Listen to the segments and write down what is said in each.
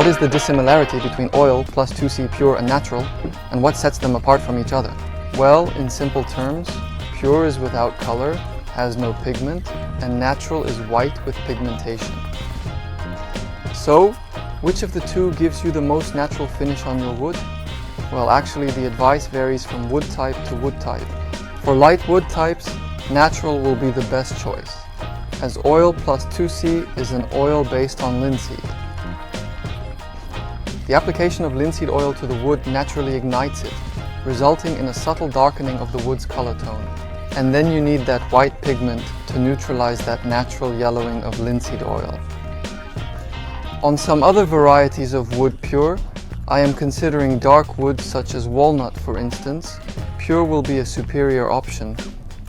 What is the dissimilarity between oil plus 2C pure and natural, and what sets them apart from each other? Well, in simple terms, pure is without color, has no pigment, and natural is white with pigmentation. So, which of the two gives you the most natural finish on your wood? Well, actually the advice varies from wood type to wood type. For light wood types, natural will be the best choice, as oil plus 2C is an oil based on linseed. The application of linseed oil to the wood naturally ignites it, resulting in a subtle darkening of the wood's color tone. And then you need that white pigment to neutralize that natural yellowing of linseed oil. On some other varieties of wood pure, I am considering dark wood such as walnut, for instance. Pure will be a superior option.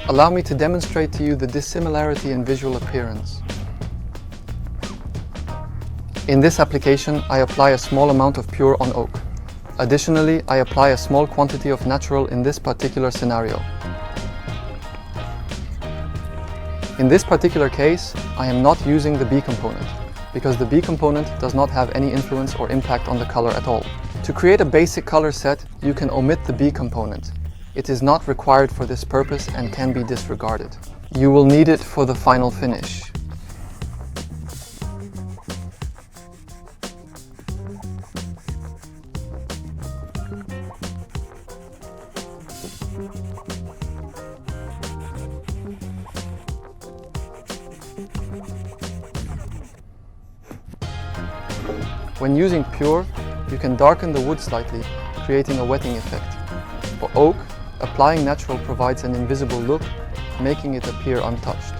Allow me to demonstrate to you the dissimilarity in visual appearance. In this application, I apply a small amount of pure on oak. Additionally, I apply a small quantity of natural in this particular scenario. In this particular case, I am not using the B component, because the B component does not have any influence or impact on the color at all. To create a basic color set, you can omit the B component. It is not required for this purpose and can be disregarded. You will need it for the final finish. When using pure, you can darken the wood slightly, creating a wetting effect. For oak, applying natural provides an invisible look, making it appear untouched.